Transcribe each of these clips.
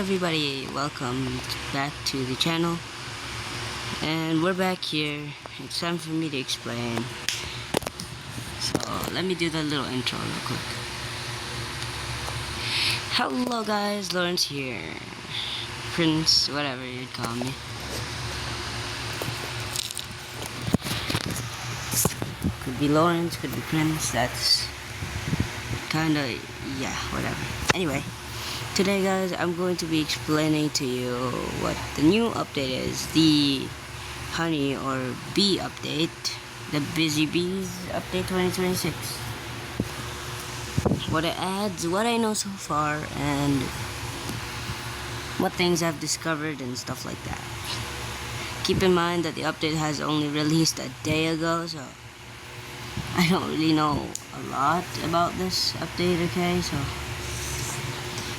everybody, welcome back to the channel, and we're back here. It's time for me to explain, so let me do the little intro real quick. Hello guys, Lawrence here, Prince, whatever you'd call me. Could be Lawrence, could be Prince, that's kinda, yeah, whatever. Anyway, today guys, I'm going to be explaining to you what the new update is, the honey or bee update, the Busy Bees update 2026. What it adds, what I know so far, and what things I've discovered and stuff like that. Keep in mind that the update has only released a day ago, so I don't really know a lot about this update, okay, so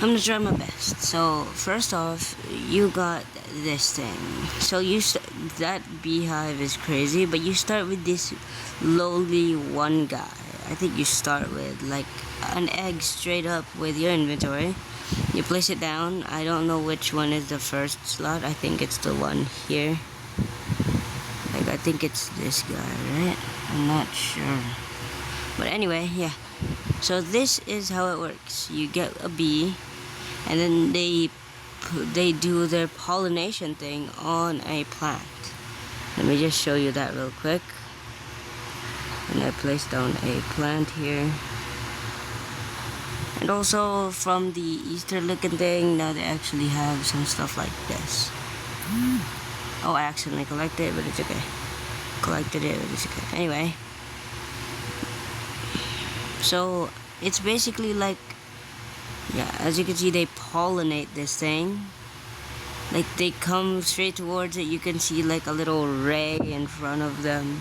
I'm gonna try my best. So first off, you got this thing. So that beehive is crazy, but you start with this lowly one guy. I think you start with like an egg straight up with your inventory. You place it down. I don't know which one is the first slot. I think it's the one here. Like I think it's this guy, right? I'm not sure. But anyway, yeah. So this is how it works. You get a bee, and then they do their pollination thing on a plant. Let me just show you that real quick. And I placed down a plant here. And also from the Easter looking thing, now they actually have some stuff like this. Oh, I accidentally collected it, but it's okay. Collected it, but it's okay. Anyway. So it's basically like, yeah, as you can see, they pollinate this thing. Like they come straight towards it. You can see like a little ray in front of them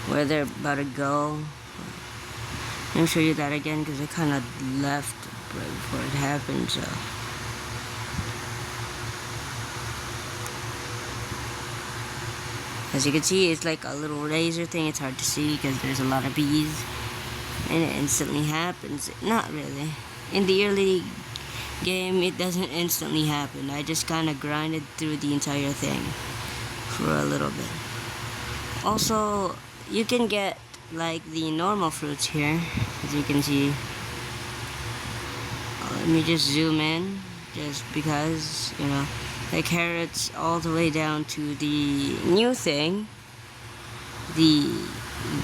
where they're about to go. Let me show you that again because I kind of left right before it happened. So as you can see, it's like a little razor thing. It's hard to see because there's a lot of bees. And it instantly happens. Not really. In the early game, it doesn't instantly happen. I just kind of grinded through the entire thing for a little bit. Also, you can get like the normal fruits here, as you can see. Let me just zoom in, just because, you know, the carrots all the way down to the new thing,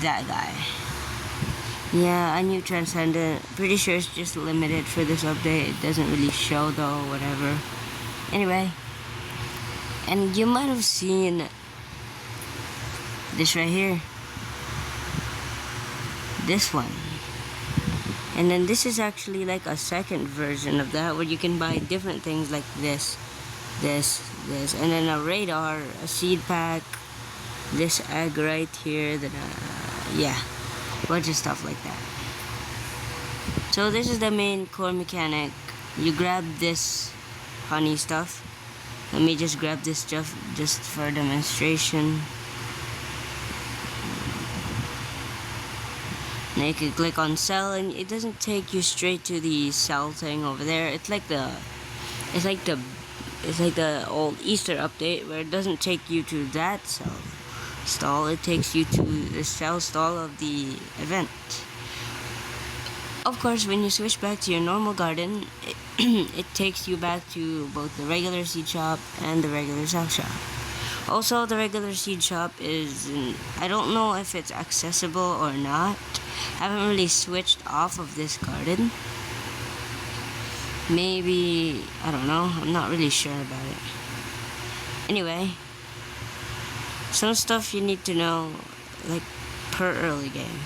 that guy. Yeah, I knew Transcendent. Pretty sure it's just limited for this update. It doesn't really show though, whatever. Anyway. And you might have seen this right here. This one. And then this is actually like a second version of that where you can buy different things like this. And then a radar, a seed pack, this egg right here, then yeah. Bunch of stuff like that. So this is the main core mechanic. You grab this honey stuff. Let me just grab this stuff just for demonstration. Now you can click on sell, and it doesn't take you straight to the sell thing over there. It's like the old Easter update where it doesn't take you to that sell stall. It takes you to the sell stall of the event. Of course, when you switch back to your normal garden, it takes you back to both the regular seed shop and the regular sell shop. Also, the regular seed shop I don't know if it's accessible or not. I haven't really switched off of this garden. Maybe, I don't know. I'm not really sure about it. Anyway, some stuff you need to know, like per early game.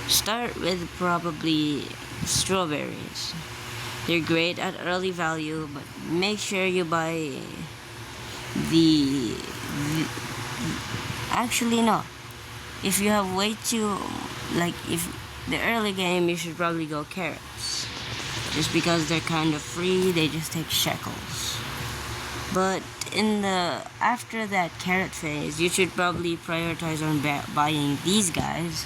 Start with probably strawberries. They're great at early value, but make sure you buy actually no. If you have way too, like if the early game, you should probably go carrots. Just because they're kind of free, they just take shekels. But after that carrot phase, you should probably prioritize on buying these guys.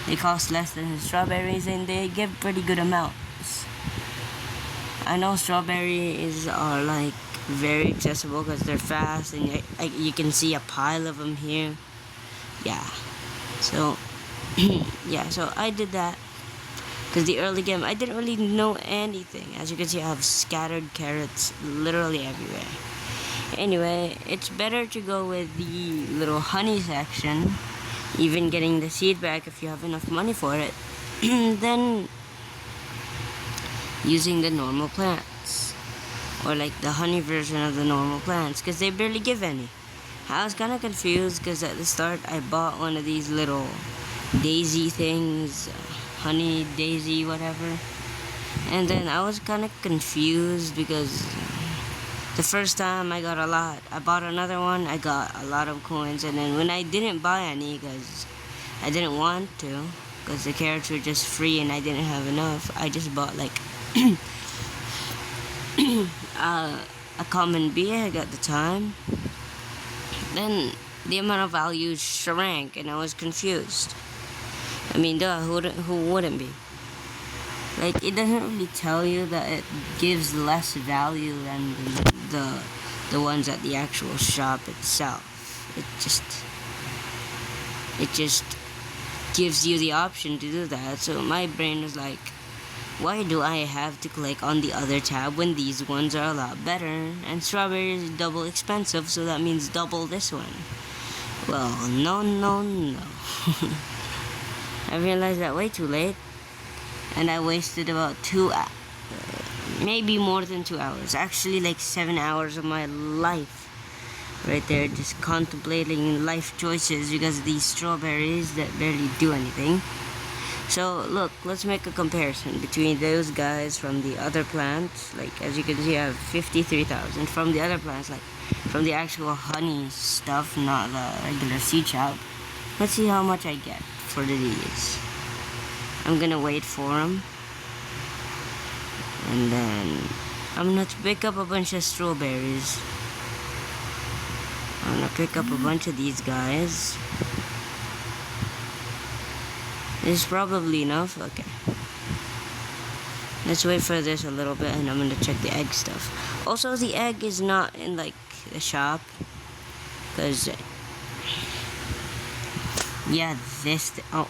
They cost less than the strawberries and they give pretty good amounts. I know strawberries are like very accessible because they're fast, and you can see a pile of them here. Yeah. So yeah, so I did that because the early game I didn't really know anything. As you can see, I have scattered carrots literally everywhere. Anyway, it's better to go with the little honey section, even getting the seed back if you have enough money for it, than using the normal plants, or like the honey version of the normal plants, because they barely give any. I was kind of confused because at the start I bought one of these little daisy things, honey daisy whatever, and then I was kind of confused because the first time I got a lot. I bought another one, I got a lot of coins, and then when I didn't buy any because I didn't want to, because the carrots were just free and I didn't have enough, I just bought like a common bee egg at the time. Then the amount of value shrank and I was confused. I mean, duh, who wouldn't be? Like, it doesn't really tell you that it gives less value than the ones at the actual shop itself. It just gives you the option to do that. So my brain was like, why do I have to click on the other tab when these ones are a lot better? And strawberry is double expensive, so that means double this one. Well, no. I realized that way too late, and I wasted about 2 hours, maybe more than 2 hours, actually like 7 hours of my life right there, just contemplating life choices because of these strawberries that barely do anything. So look, let's make a comparison between those guys from the other plants. Like, as you can see, I have 53,000 from the other plants, like from the actual honey stuff, not the regular seed shop. Let's see how much I get for these. I'm gonna wait for them, and then I'm gonna pick up a bunch of strawberries. I'm gonna pick up a bunch of these guys. This is probably enough. Okay. Let's wait for this a little bit, and I'm gonna check the egg stuff. Also, the egg is not in like the shop, cause yeah, oh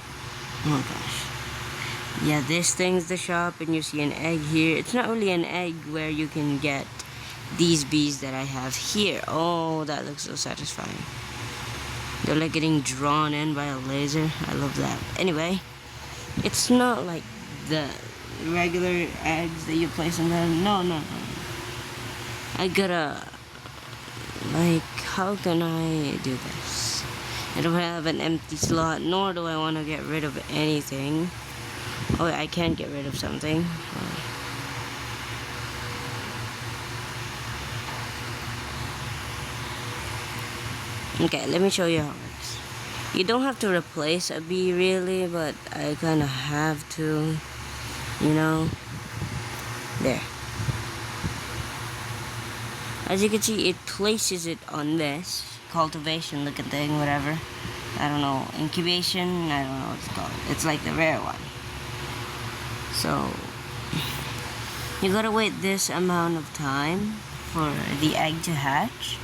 gosh, yeah, this thing's the shop, and you see an egg here. It's not really an egg where you can get these bees that I have here. Oh, that looks so satisfying. They're like getting drawn in by a laser. I love that. Anyway, it's not like the regular eggs that you place in there. No. I gotta, like, how can I do this? I don't have an empty slot, nor do I want to get rid of anything. Oh, I can get rid of something. Okay, let me show you how it works. You don't have to replace a bee really, but I kind of have to, you know. There. As you can see, it places it on this cultivation looking thing, whatever. I don't know, incubation, I don't know what it's called. It's like the rare one. So, you gotta wait this amount of time for the egg to hatch.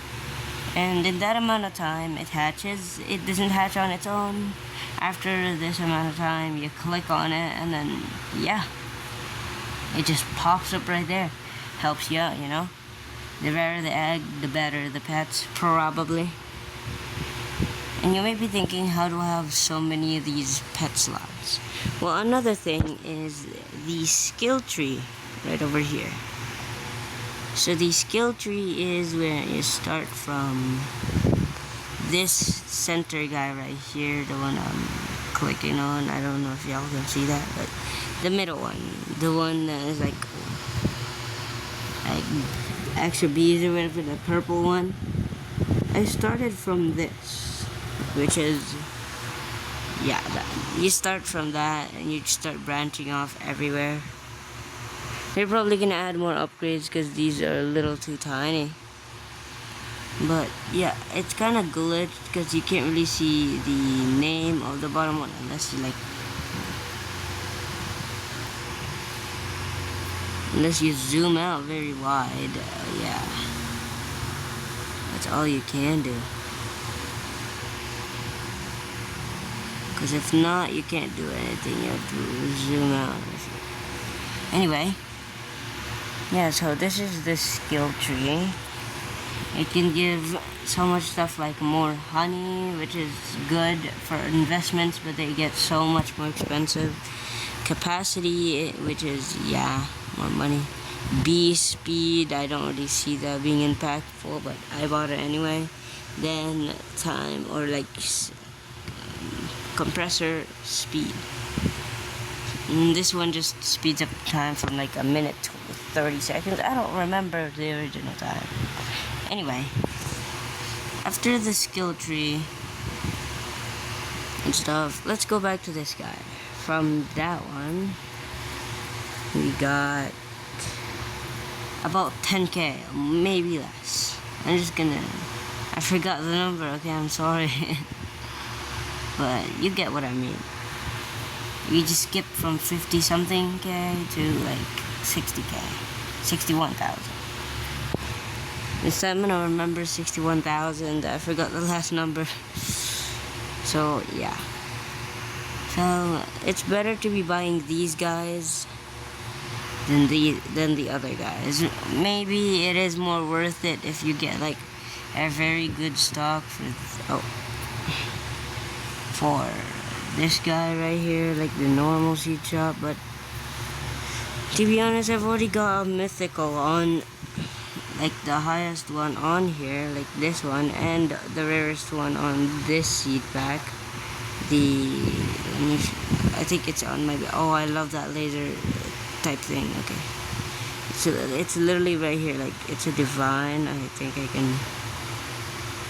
And in that amount of time it hatches. It doesn't hatch on its own. After this amount of time, you click on it, and then, yeah, it just pops up right there. Helps you out, you know. The rarer the egg, the better the pets, probably. And you may be thinking, how do I have so many of these pet slots? Well, another thing is the skill tree right over here. So the skill tree is where you start from this center guy right here, the one I'm clicking on. I don't know if y'all can see that, but the middle one, the one that is like extra bees or whatever, the purple one. I started from this, which is, yeah, you start from that and you start branching off everywhere. They're probably gonna add more upgrades because these are a little too tiny. But yeah, it's kind of glitched because you can't really see the name of the bottom one unless you like. Unless you zoom out very wide, yeah. That's all you can do. Because if not, you can't do anything. You have to zoom out. Anyway, yeah, so this is the skill tree. It can give so much stuff like more honey, which is good for investments, but they get so much more expensive. Capacity, which is, yeah, more money. Bee speed, I don't really see that being impactful, but I bought it anyway. Then time, or like compressor speed. This one just speeds up time from like a minute to 30 seconds. I don't remember the original time. Anyway, after the skill tree and stuff, let's go back to this guy. From that one, we got about 10k, maybe less. I forgot the number, okay, I'm sorry. But you get what I mean. We just skipped from 50 something k to like 60k, 61,000. This time I'm gonna remember 61,000. I forgot the last number. So yeah. So it's better to be buying these guys than the other guys. Maybe it is more worth it if you get like a very good stock for this guy right here, like the normal seed shop. But to be honest, I've already got a mythical on, like the highest one on here, like this one, and the rarest one on this seed pack. I think it's on my, oh, I love that laser type thing. Okay, so it's literally right here, like it's a divine. I think I can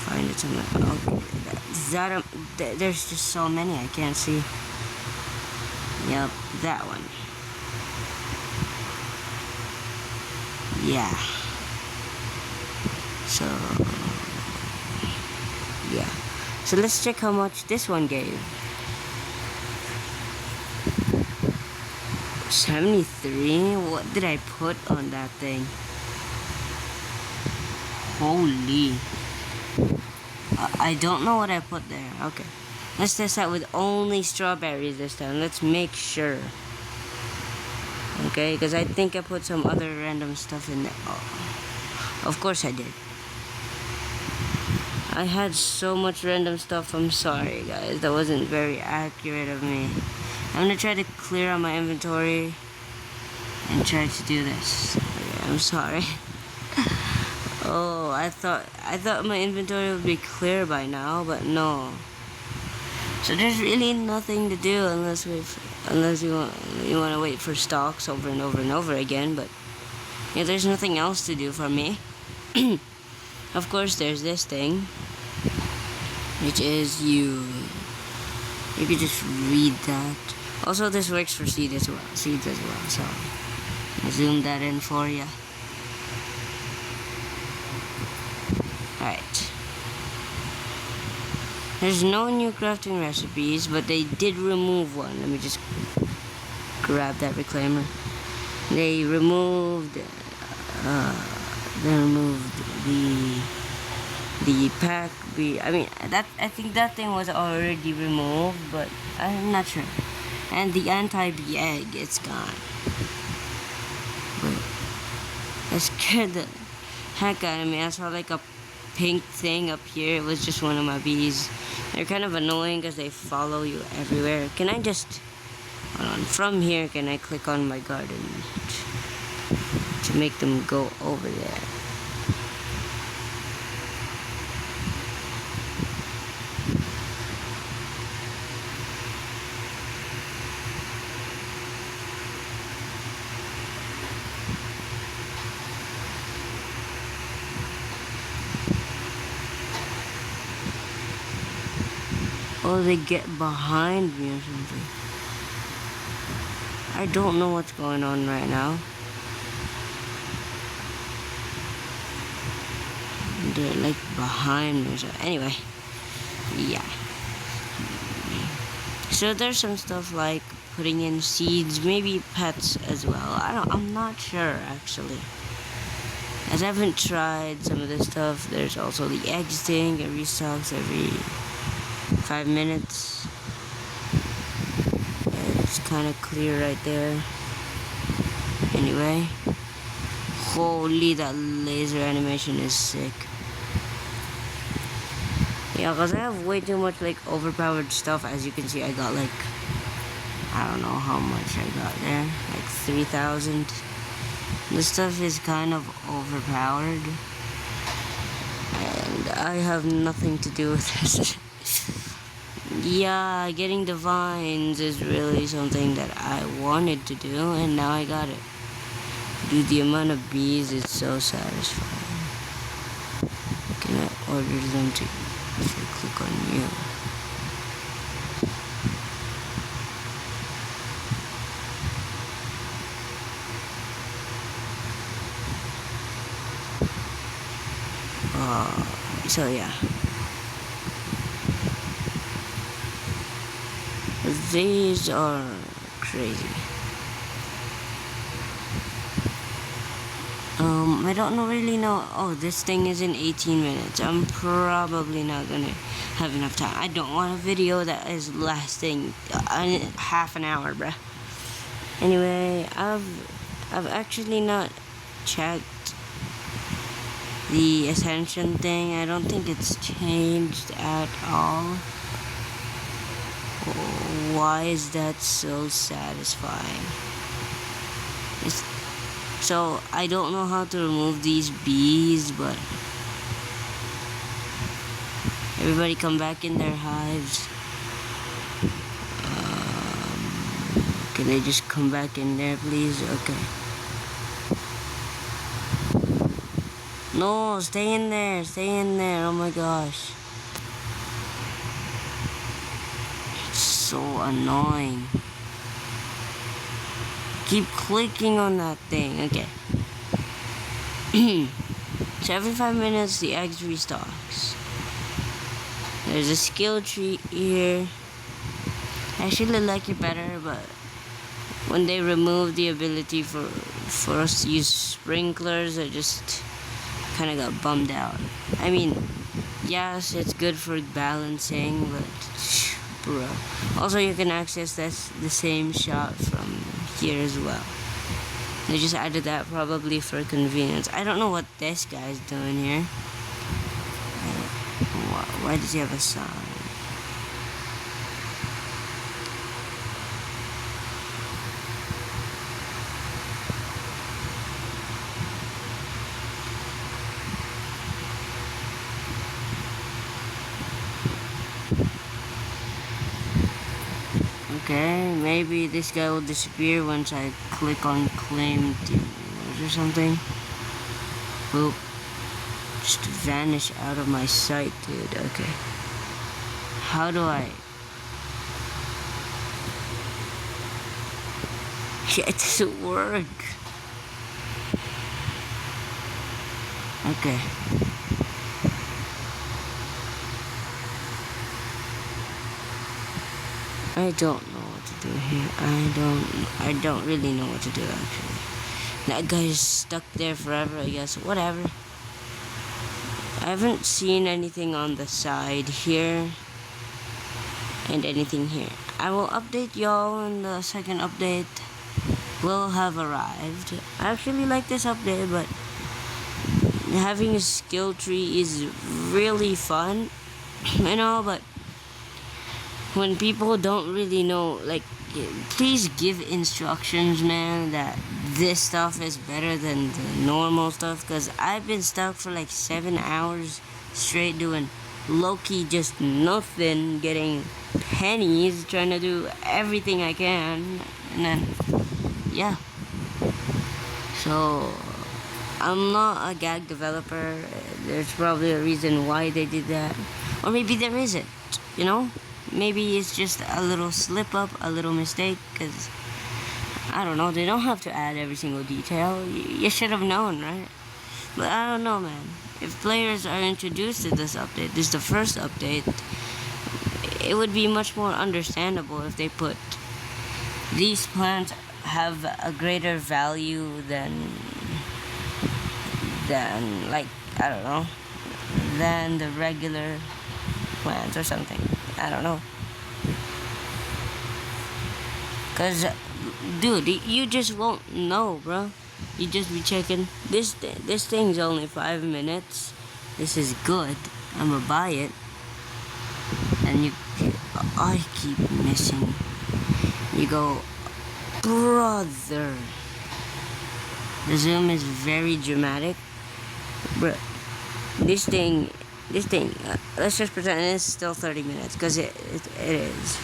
find it somewhere. Okay, there's just so many I can't see. Yep, that one. Yeah. So yeah. So let's check how much this one gave. 73? What did I put on that thing? Holy. I don't know what I put there. Okay. Let's test out with only strawberries this time. Let's make sure. Okay, because I think I put some other random stuff in there. Oh. Of course I did. I had so much random stuff. I'm sorry, guys. That wasn't very accurate of me. I'm gonna try to clear out my inventory and try to do this. Okay, I'm sorry. Oh, I thought my inventory would be clear by now, but no. So there's really nothing to do unless you want to wait for stocks over and over and over again. But yeah, there's nothing else to do for me. Of course, there's this thing, which is you could just read that. Also, this works for seeds as well. So I'll zoom that in for you. Alright. There's no new crafting recipes, but they did remove one. Let me just grab that reclaimer. They removed the pack. I think that thing was already removed, but I'm not sure. And the anti-bee egg, it's gone. But that scared the heck out of me. I saw like a pink thing up here. It was just one of my bees. They're kind of annoying because they follow you everywhere. Can I just, hold on, from here, can I click on my garden to make them go over there? Oh, they get behind me or something. I don't know what's going on right now. They're like behind me or something. Anyway, yeah. So there's some stuff like putting in seeds, maybe pets as well. I'm not sure actually, as I haven't tried some of this stuff. There's also the eggs thing. It restocks every 5 minutes. It's kind of clear right there. Anyway, holy, that laser animation is sick. Yeah, because I have way too much like overpowered stuff. As you can see, I got like, I don't know how much I got there, like 3,000. This stuff is kind of overpowered, and I have nothing to do with this. Yeah, getting the vines is really something that I wanted to do, and now I got it. Dude, the amount of bees is so satisfying. Can I order them to, if I click on you? So yeah. These are crazy. I don't really know. Oh, this thing is in 18 minutes. I'm probably not gonna have enough time. I don't want a video that is lasting half an hour, bruh. Anyway, I've actually not checked the ascension thing. I don't think it's changed at all. Why is that so satisfying? So I don't know how to remove these bees, but everybody come back in their hives. Can they just come back in there, please? Okay. No, stay in there, stay in there. Oh my gosh. It's so annoying. Keep clicking on that thing. Okay. So every 5 minutes the eggs restocks. There's a skill tree here. I actually like it better, but when they remove the ability for us to use sprinklers, I just kind of got bummed out. I mean, yes, it's good for balancing, but bro. Also, you can access the same shot from here as well. They just added that probably for convenience. I don't know what this guy's doing here. Why does he have a sign? Okay, maybe this guy will disappear once I click on claim dealers or something. Boop. Just vanish out of my sight, dude. Okay. How do I... Yeah, it doesn't work. Okay. I don't know what to do here. I don't really know what to do actually. That guy's stuck there forever, I guess. Whatever. I haven't seen anything on the side here and anything here. I will update y'all when the second update will have arrived. I actually like this update, but having a skill tree is really fun, you know, but when people don't really know, like, please give instructions, man, that this stuff is better than the normal stuff, because I've been stuck for like 7 hours straight doing low-key just nothing, getting pennies, trying to do everything I can, and then, yeah. So, I'm not a gag developer. There's probably a reason why they did that, or maybe there isn't, you know? Maybe it's just a little slip up, a little mistake, because, I don't know, they don't have to add every single detail. You should have known, right? But I don't know, man. If players are introduced to this update, this is the first update, it would be much more understandable if they put these plants have a greater value than like, I don't know, than the regular plants or something. I don't know. Cause, dude, you just won't know, bro. You just be checking. This thing's only 5 minutes. This is good. I'ma buy it. And I keep missing. You go, brother. The zoom is very dramatic, bro. This thing. Let's just pretend it's still 30 minutes, cause it is.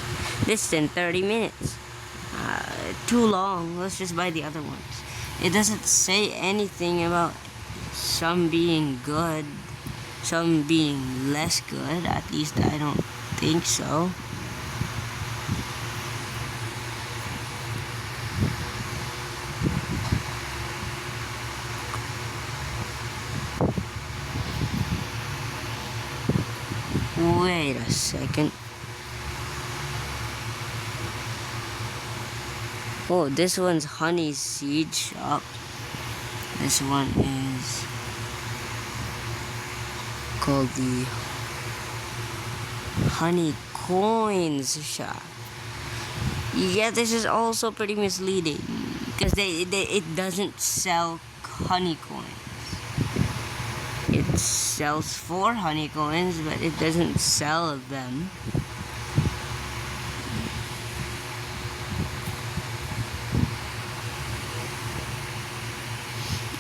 This thing 30 minutes. Too long. Let's just buy the other ones. It doesn't say anything about some being good, some being less good. At least I don't think so. Wait a second. Oh, this one's honey seed shop. This one is called the honey coins shop. Yeah, this is also pretty misleading because it doesn't sell honey coins. It sells 4 honey coins, but it doesn't sell them.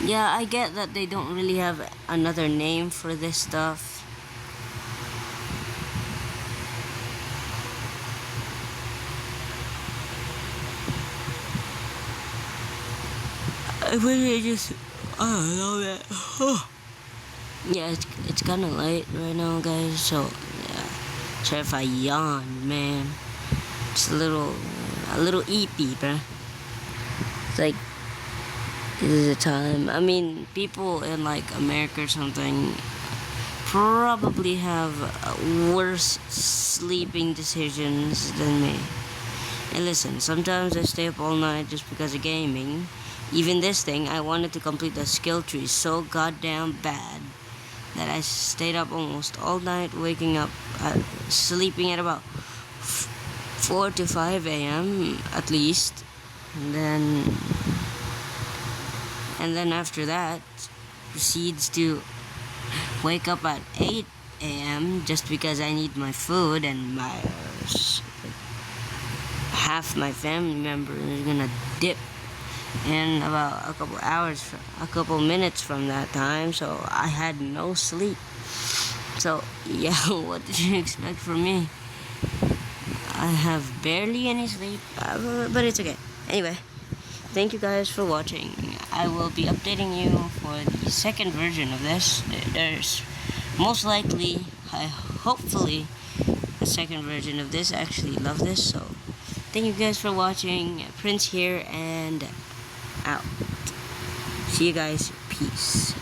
Yeah, I get that they don't really have another name for this stuff. I don't know that. Yeah, it's kind of late right now, guys. So yeah, sorry if I yawn, man. It's a little eepy, bruh. It's like, this is the time. I mean, people in like America or something probably have worse sleeping decisions than me. And listen, sometimes I stay up all night just because of gaming. Even this thing, I wanted to complete the skill tree so goddamn bad that I stayed up almost all night, waking up, sleeping at about 4 to 5 a.m. at least. And then after that, proceeds to wake up at 8 a.m. just because I need my food, and half my family member is gonna dip in about a couple minutes from that time, so I had no sleep. So yeah, what did you expect from me? I have barely any sleep, but it's okay. Anyway, thank you guys for watching. I will be updating you for the second version of this. There's most likely, hopefully, a second version of this. I actually love this, so thank you guys for watching. Prince here and out. See you guys. Peace.